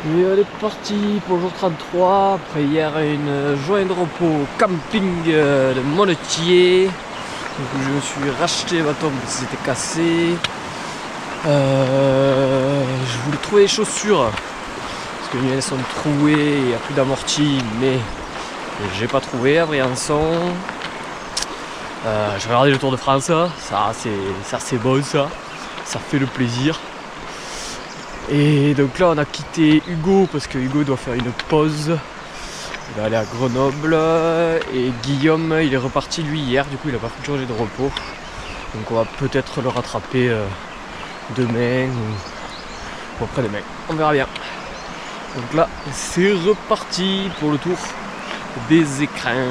Et on est parti pour le jour 33, après hier une journée de repos au camping de Monetier. Donc je me suis racheté ma tombe parce que c'était cassé. Je voulais trouver les chaussures parce que elles sont trouées, il n'y a plus d'amorti, mais j'ai pas trouvé à Briançon. J'ai regardé le Tour de France, ça c'est bon, ça fait le plaisir. Et donc là on a quitté Hugo parce que Hugo doit faire une pause. Il va aller à Grenoble et Guillaume il est reparti lui hier, du coup il a pas fait de journée de repos. Donc on va peut-être le rattraper demain ou après-demain, on verra bien. Donc là c'est reparti pour le tour des écrins.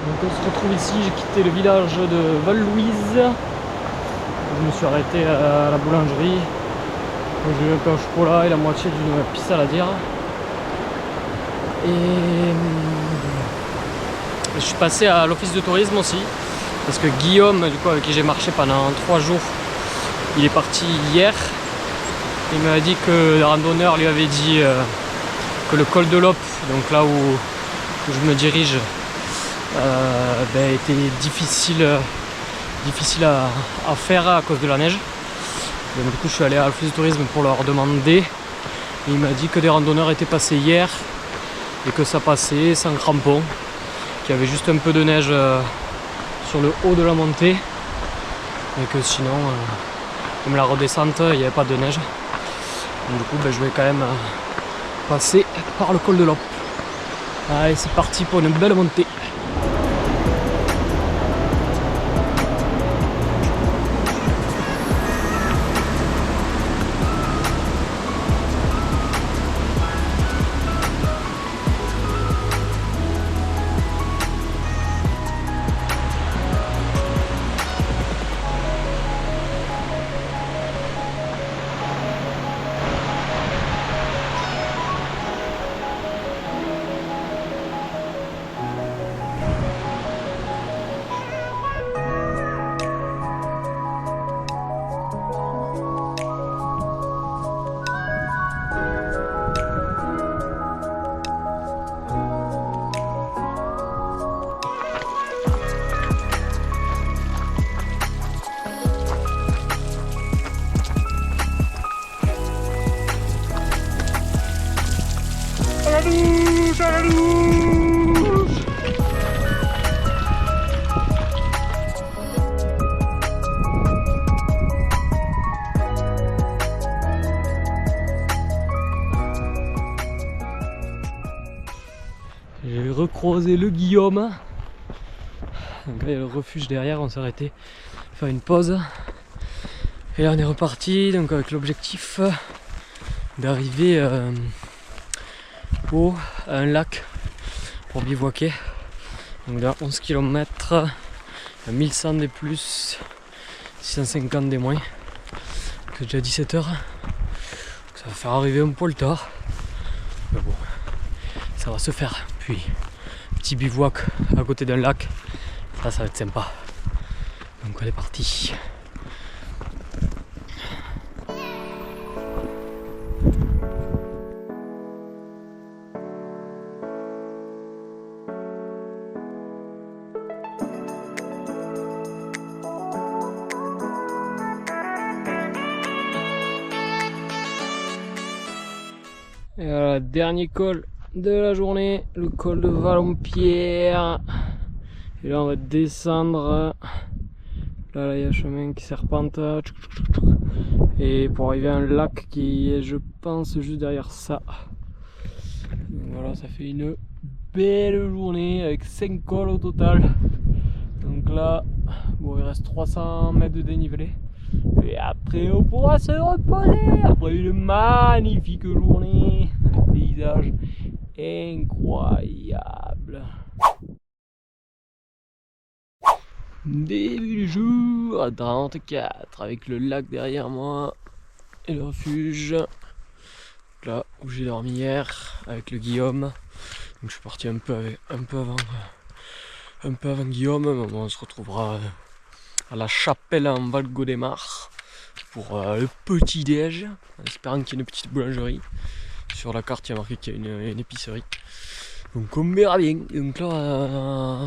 Donc on se retrouve ici, j'ai quitté le village de Val-Louise. Je me suis arrêté à la boulangerie. J'ai eu un pain au chocolat et la moitié d'une pisse saladière. Et je suis passé à l'office de tourisme aussi. Parce que Guillaume, du coup, avec qui j'ai marché pendant 3 jours, il est parti hier. Il m'a dit que le randonneur lui avait dit que le col de l'Op, donc là où je me dirige, était difficile à faire à cause de la neige. Donc, du coup je suis allé à l'office de tourisme pour leur demander. Et il m'a dit que des randonneurs étaient passés hier et que ça passait sans crampons, qu'il y avait juste un peu de neige sur le haut de la montée et que sinon comme la redescente il n'y avait pas de neige. Donc, du coup je vais quand même passer par le col de l'Op. Allez, c'est parti pour une belle montée. À la douche. J'ai recroisé le Guillaume. Donc là il y a le refuge derrière, on s'est arrêté faire une pause. Et là on est reparti donc avec l'objectif d'arriver à un lac pour bivouaquer. Donc là 11 km, 1100 des plus, 650 des moins. C'est déjà 17h. Ça va faire arriver un poil tard. Mais bon, ça va se faire. Puis petit bivouac à côté d'un lac, ça va être sympa. Donc on est parti. Et voilà, dernier col de la journée, le col de Valompierre. Et là on va descendre. Là il y a un chemin qui serpente. Et pour arriver à un lac qui est, je pense, juste derrière ça. Donc voilà, ça fait une belle journée avec 5 cols au total. Donc là, bon, il reste 300 mètres de dénivelé. Et après on pourra se reposer après une magnifique journée, un paysage incroyable. Début du jour à 34 avec le lac derrière moi et le refuge. Là où j'ai dormi hier avec le Guillaume. Donc je suis parti un peu avant Guillaume, mais bon, on se retrouvera à la chapelle en Val-Gaudemar pour le petit déj, en espérant qu'il y ait une petite boulangerie. Sur la carte il y a marqué qu'il y a une épicerie. Donc on verra bien. Donc là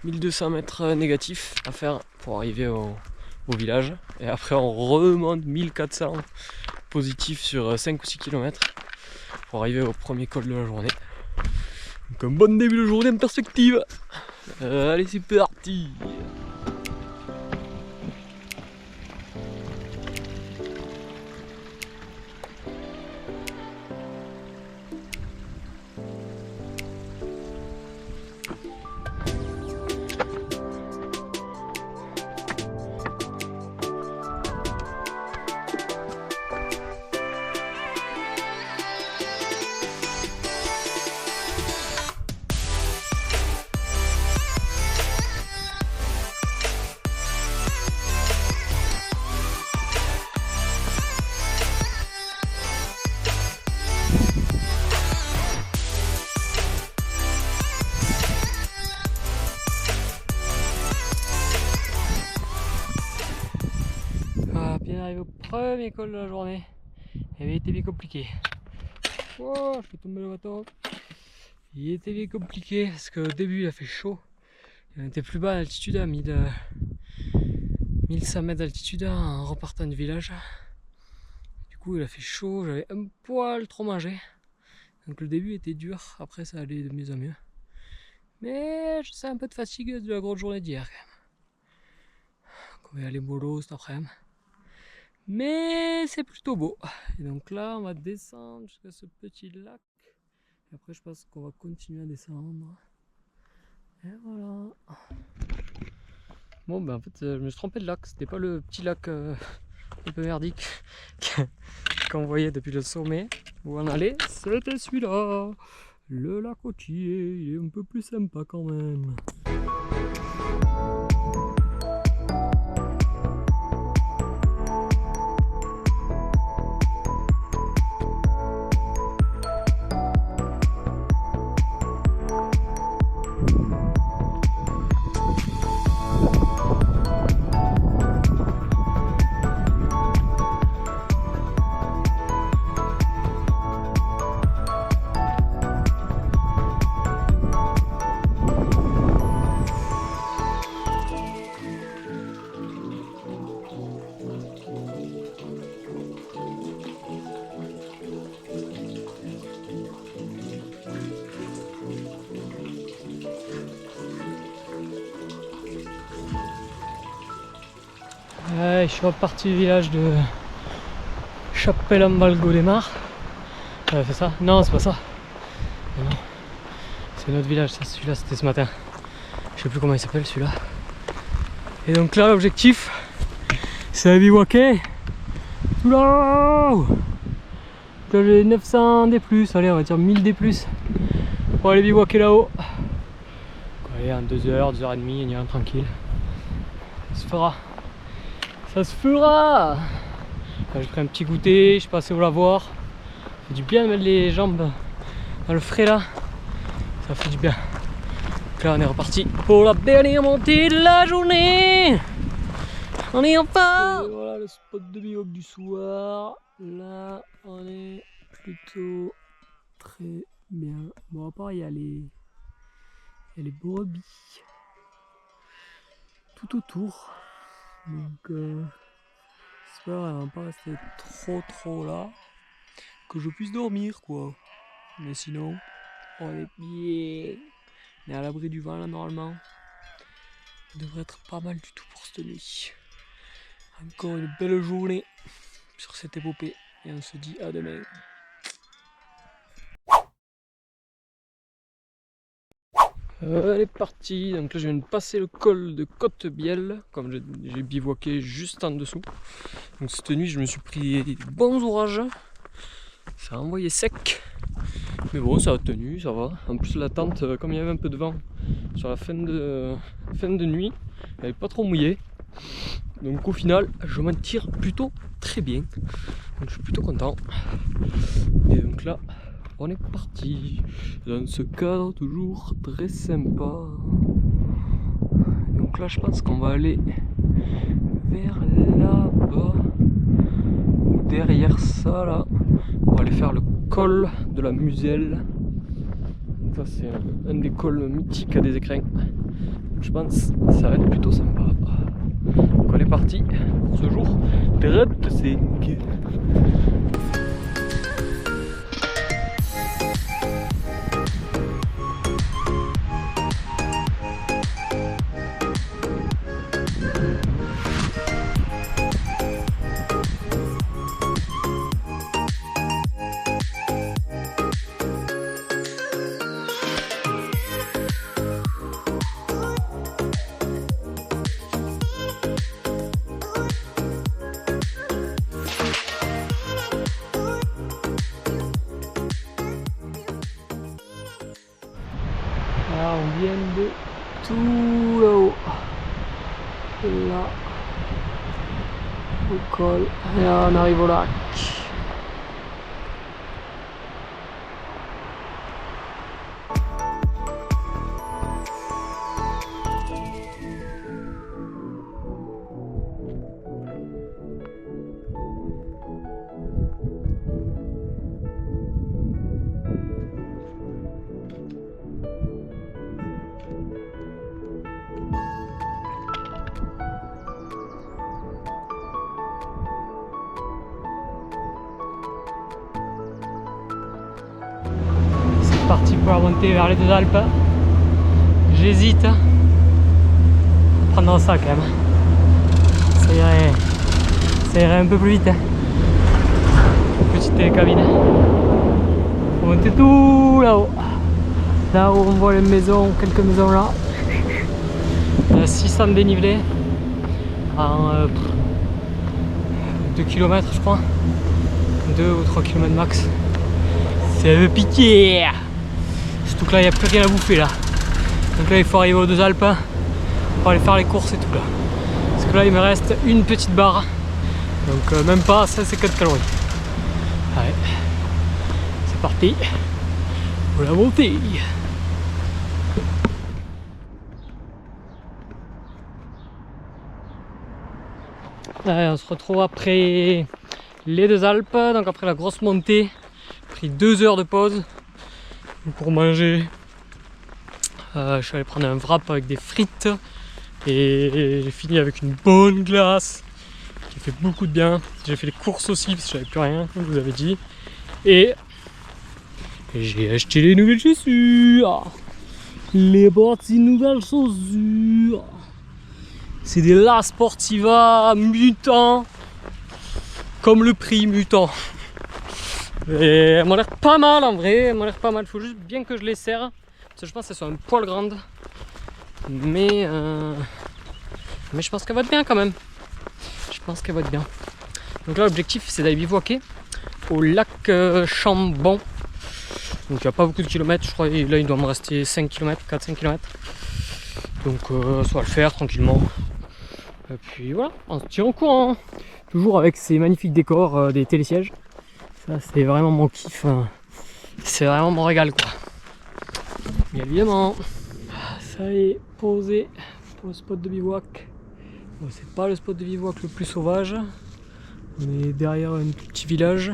1200 mètres négatifs à faire pour arriver au village. Et après on remonte 1400 positifs sur 5 ou 6 km pour arriver au premier col de la journée. Donc un bon début de journée en perspective. Allez, c'est parti. Bien arrivé au premier col de la journée. Il avait été bien compliqué. Oh, je fais tomber le bateau. Il était bien compliqué parce qu'au début il a fait chaud. On était plus bas à l'altitude, à 1100 mètres d'altitude en repartant du village. Du coup il a fait chaud, j'avais un poil trop mangé. Donc le début était dur, après ça allait de mieux en mieux. Mais je sens un peu de fatigue de la grosse journée d'hier quand même. On va aller mollo cet après-midi. Mais c'est plutôt beau. Et donc là on va descendre jusqu'à ce petit lac. Et après je pense qu'on va continuer à descendre. Et voilà. Bon ben en fait je me suis trompé de lac. C'était pas le petit lac un peu merdique qu'on voyait depuis le sommet où on allait. C'était celui-là. Le lac côtier. Il est un peu plus sympa quand même. Ouais, je suis reparti du village de Chapelle en Val-Gaudemar. C'est ça? Non, c'est pas ça. Non, c'est notre village, ça. Celui-là c'était ce matin. Je sais plus comment il s'appelle celui-là. Et donc là l'objectif c'est à bivouaquer tout là-haut. Là j'ai 900 D+, allez on va dire 1000 D+. Pour aller bivouaquer là-haut. Allez, en 2h, 2h30, on ira tranquille. Ça se fera. Ça se fera. J'ai pris un petit goûter, je suis passé au lavoir. Ça fait du bien de mettre les jambes dans le frais là. Ça fait du bien. Donc là on est reparti pour la dernière montée de la journée. On est enfin. Et voilà le spot de bivouac du soir. Là on est plutôt très bien. Bon à part il y a les brebis tout autour. Donc j'espère qu'elle va pas rester trop là. Que je puisse dormir quoi. Mais sinon on est bien. On est à l'abri du vent là normalement. Ça devrait être pas mal du tout pour cette nuit. Encore une belle journée sur cette épopée. Et on se dit à demain. Elle est partie, donc là je viens de passer le col de Côte-Bielle, comme j'ai bivouaqué juste en dessous. Donc cette nuit je me suis pris des bons orages, ça a envoyé sec, mais bon ça a tenu, ça va. En plus la tente, comme il y avait un peu de vent, sur la fin de nuit. Elle n'est pas trop mouillée. Donc au final, je m'en tire plutôt très bien. Donc je suis plutôt content. Et donc là, on est parti dans ce cadre toujours très sympa. Donc là, je pense qu'on va aller vers là-bas. Derrière ça, là, on va aller faire le col de la Muselle. Ça, c'est un des cols mythiques des écrins. Je pense que ça va être plutôt sympa. Donc on est parti pour ce jour 35. Là, on vient de tout là-haut. Là, au col. Et là, on arrive au lac. Parti pour la montée vers les deux Alpes. J'hésite à prendre ça quand même. Ça irait un peu plus vite. Petite télécabine. On va monter tout là-haut. Là où on voit les maisons, quelques maisons là. Il y a 600 dénivelés en 2 km je crois. 2 ou 3 km max. Ça veut piquer. Surtout que là il n'y a plus rien à bouffer là. Donc là il faut arriver aux deux Alpes pour aller faire les courses et tout là. Parce que là il me reste une petite barre. Donc même pas 150 calories. Allez, c'est parti pour la montée. Allez, on se retrouve après les deux Alpes, donc après la grosse montée. J'ai pris 2 heures de pause pour manger. Je suis allé prendre un wrap avec des frites et j'ai fini avec une bonne glace qui fait beaucoup de bien. J'ai fait les courses aussi parce que j'avais plus rien, comme je vous avais dit. Et j'ai acheté les nouvelles chaussures. Les petites nouvelles chaussures. C'est des La Sportiva Mutant. Comme le prix Mutant. Et elles m'ont l'air pas mal en vrai. Elles m'ont l'air pas mal. Il faut juste bien que je les serre. Parce que je pense qu'elles sont un poil grandes. Mais je pense qu'elle va être bien quand même. Je pense qu'elle va être bien. Donc là l'objectif c'est d'aller bivouaquer au lac Chambon. Donc il n'y a pas beaucoup de kilomètres, je crois là il doit me rester 5 km, 4-5 km. Donc ça va le faire tranquillement. Et puis voilà, on se tient au courant. Toujours avec ces magnifiques décors des télésièges. Ça c'est vraiment mon kiff. C'est vraiment mon régal quoi. Bien évidemment. Ça y est, posé pour le spot de bivouac. Bon, c'est pas le spot de bivouac le plus sauvage. On est derrière un petit village.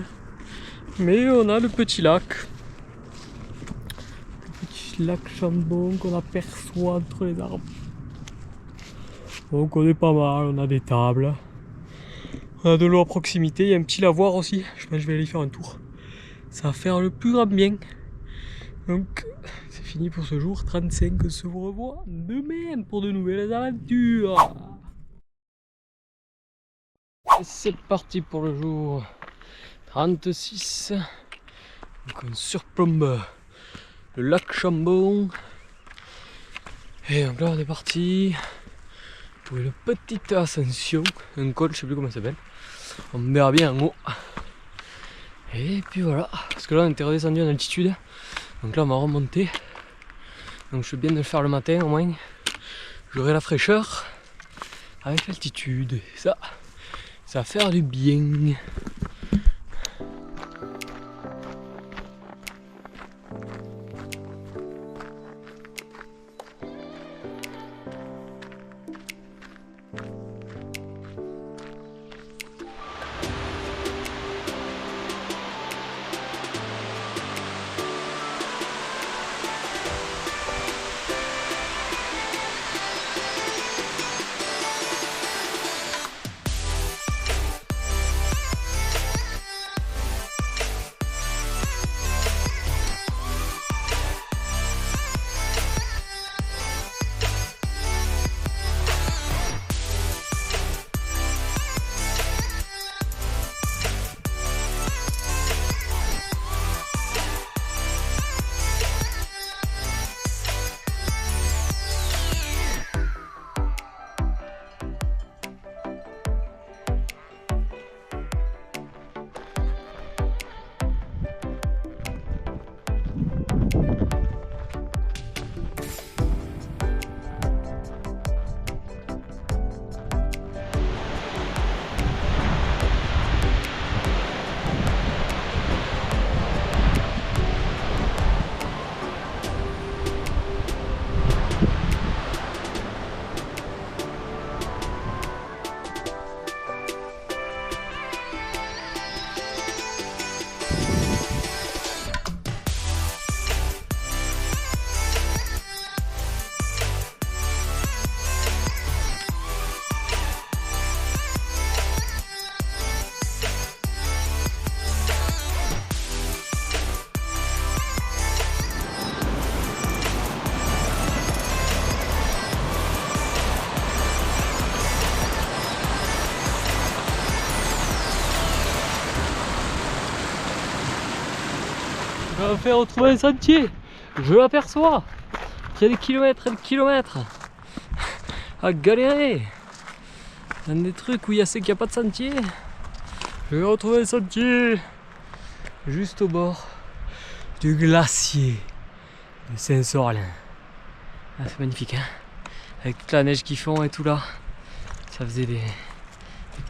Mais on a le petit lac. Le petit lac Chambon qu'on aperçoit entre les arbres. Donc on est pas mal, on a des tables. On a de l'eau à proximité, il y a un petit lavoir aussi. Je pense que je vais aller faire un tour. Ça va faire le plus grand bien. Donc c'est fini pour ce jour 35. On se revoit demain pour de nouvelles aventures. C'est parti pour le jour 36. Donc on surplombe le lac Chambon. Et donc là on est parti pour une petite ascension, un col, je sais plus comment ça s'appelle. On verra bien en haut. Et puis voilà, parce que là on était redescendu en altitude. Donc là on va remonter. Donc je fais bien de le faire le matin au moins. J'aurai la fraîcheur avec l'altitude. Ça va faire du bien. Je vais faire retrouver un sentier. Je l'aperçois. Il y a des kilomètres et des kilomètres à galérer dans des trucs où il y a qu'il n'y a pas de sentier. Je vais retrouver un sentier juste au bord du glacier de Saint-Sorlin. Ah, c'est magnifique, hein, avec toute la neige qu'ils font et tout là. Ça faisait des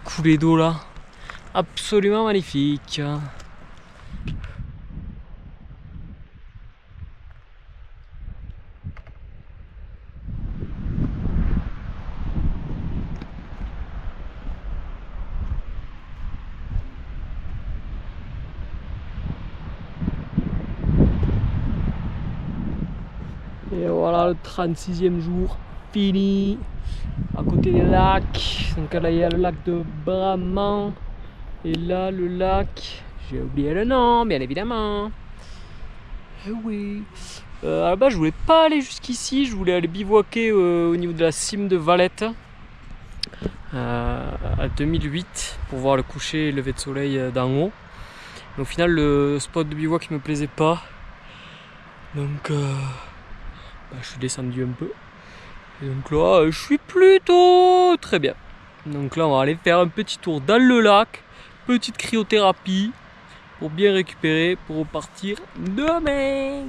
coulées d'eau là. Absolument magnifique. Et voilà le 36e jour fini à côté des lacs. Donc là il y a le lac de Bramant et là le lac, j'ai oublié le nom bien évidemment. Eh oui. À la base je voulais pas aller jusqu'ici, je voulais aller bivouaquer au niveau de la cime de Valette à 2008 pour voir le coucher et le lever de soleil d'en haut. Mais au final le spot de bivouac me plaisait pas. Donc je suis descendu un peu. Et donc là, je suis plutôt très bien. Donc là, on va aller faire un petit tour dans le lac. Petite cryothérapie pour bien récupérer pour repartir demain.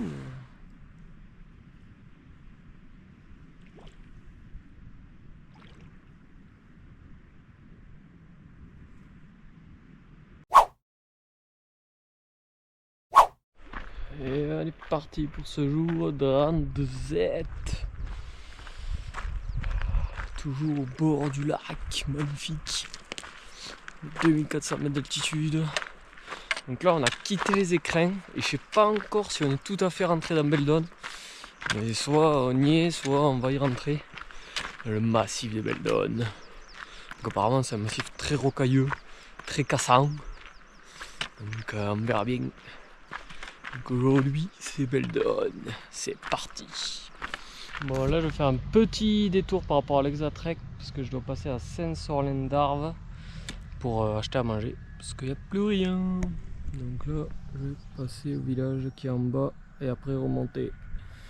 Et on est parti pour ce jour de randonnée. Toujours au bord du lac, magnifique. 2400 mètres d'altitude. Donc là on a quitté les écrins et je sais pas encore si on est tout à fait rentré dans Beldon. Mais soit on y est, soit on va y rentrer. Le massif de Beldon. Donc apparemment c'est un massif très rocailleux, très cassant. Donc on verra bien. Donc aujourd'hui c'est Beldon, c'est parti. Bon là je vais faire un petit détour par rapport à l'Exatrek parce que je dois passer à Saint-Sorlin-d'Arves pour acheter à manger parce qu'il n'y a plus rien. Donc là je vais passer au village qui est en bas et après remonter.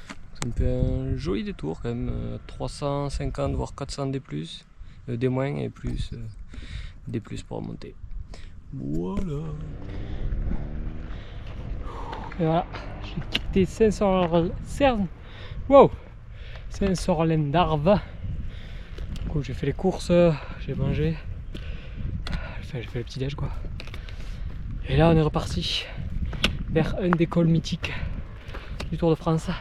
Ça me fait un joli détour quand même, 350 voire 400 des plus, des moins et plus des plus pour remonter. Voilà. Et voilà, j'ai quitté Saint-Sorlin Wow, c'est un Sorlen d'Arve. Du coup j'ai fait les courses, j'ai mangé. Enfin j'ai fait le petit déj quoi. Et là on est reparti vers un des cols mythiques du Tour de France.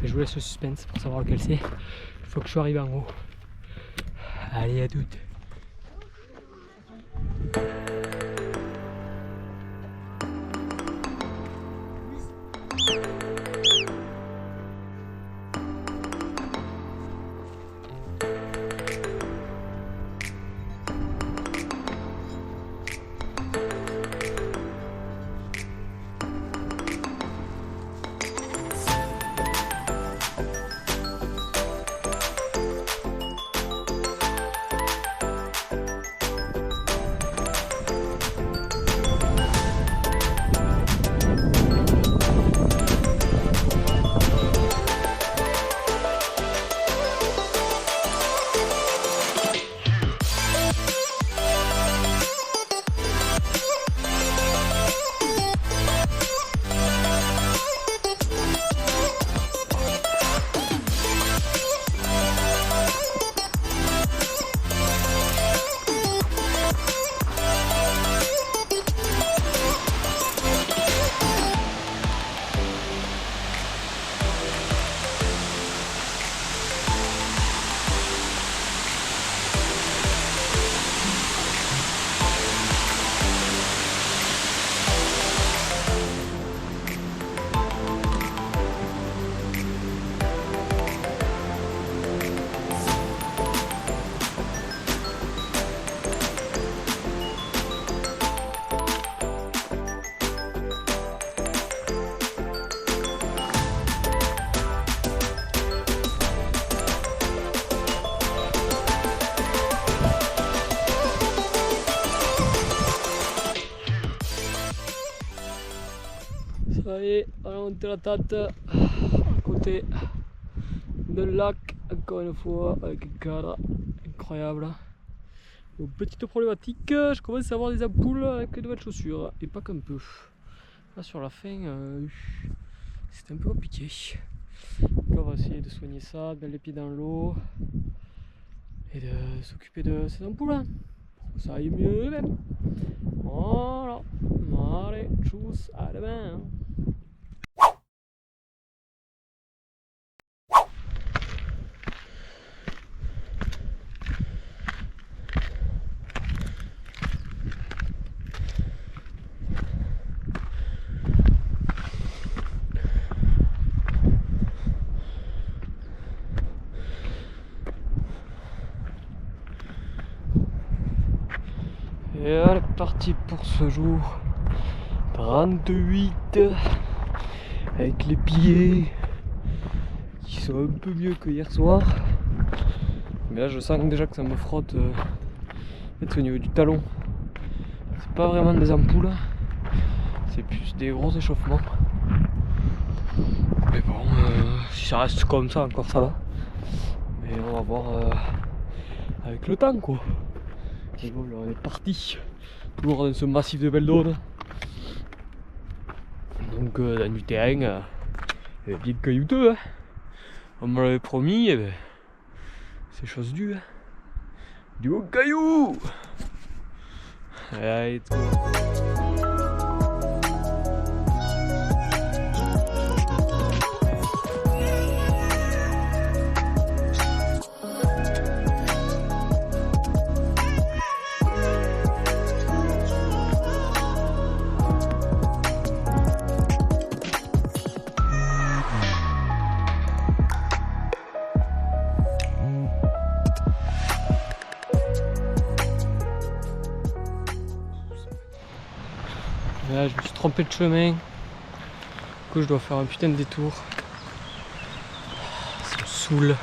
Et je vous laisse le suspense pour savoir lequel c'est. Il faut que je sois arrivé en haut. Allez, à toutes. Ça y est, on a monté la tête à côté de lac, encore une fois, avec un cadre incroyable. Donc, petite problématique, je commence à avoir des ampoules avec de nouvelles chaussures, et pas qu'un peu. Là sur la fin, c'était un peu compliqué. Donc là, on va essayer de soigner ça, de mettre les pieds dans l'eau, et de s'occuper de ces ampoules, pour que ça aille mieux même. Voilà, allez, tchuss, à demain. Et allez, parti pour ce jour 38 avec les pieds qui sont un peu mieux que hier soir. Mais là je sens déjà que ça me frotte au niveau du talon. C'est pas vraiment des ampoules, c'est plus des gros échauffements. Mais bon, si ça reste comme ça encore ça va. Mais on va voir avec le temps quoi. Et bon, là, on est parti, toujours dans ce massif de Belledonne. Donc dans du terrain bien caillouteux, hein. On me l'avait promis, et ben, c'est chose due. Hein. Du haut caillou. Allez, tout. Là, je me suis trompé de chemin. Du coup, je dois faire un putain de détour. Ça me saoule.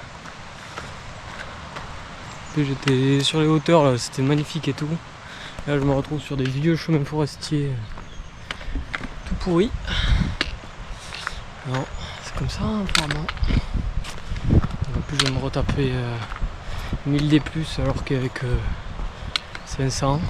J'étais sur les hauteurs, là, c'était magnifique et tout. Là, je me retrouve sur des vieux chemins forestiers tout pourris. Non, c'est comme ça, apparemment. En plus, je vais me retaper 1000 D+, alors qu'avec 500.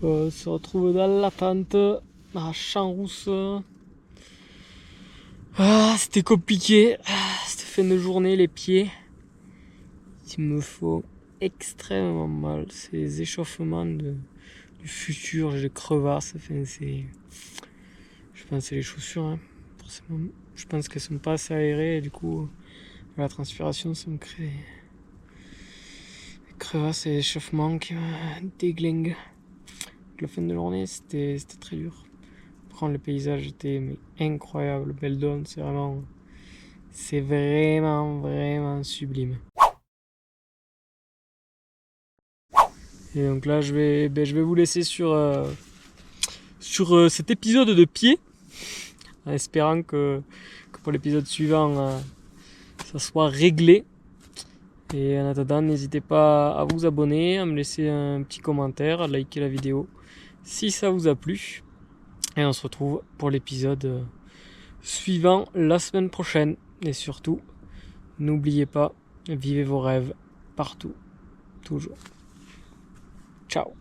On se retrouve dans la tente à Champs-Rousse. C'était compliqué, cette fin de journée, les pieds. Il me faut extrêmement mal. Ces échauffements du futur, j'ai des crevasses. Enfin, je pense que c'est les chaussures, hein, forcément. Je pense qu'elles sont pas assez aérées et du coup, la transpiration, ça me crée des crevasses et échauffements qui me déglinguent. La fin de journée, c'était très dur. Le paysage était incroyable. Beldon, c'est vraiment sublime. Et donc là, je vais vous laisser sur cet épisode de pied, en espérant que pour l'épisode suivant, ça soit réglé. Et en attendant, n'hésitez pas à vous abonner, à me laisser un petit commentaire, à liker la vidéo si ça vous a plu. Et on se retrouve pour l'épisode suivant la semaine prochaine. Et surtout, n'oubliez pas, vivez vos rêves partout, toujours. Ciao.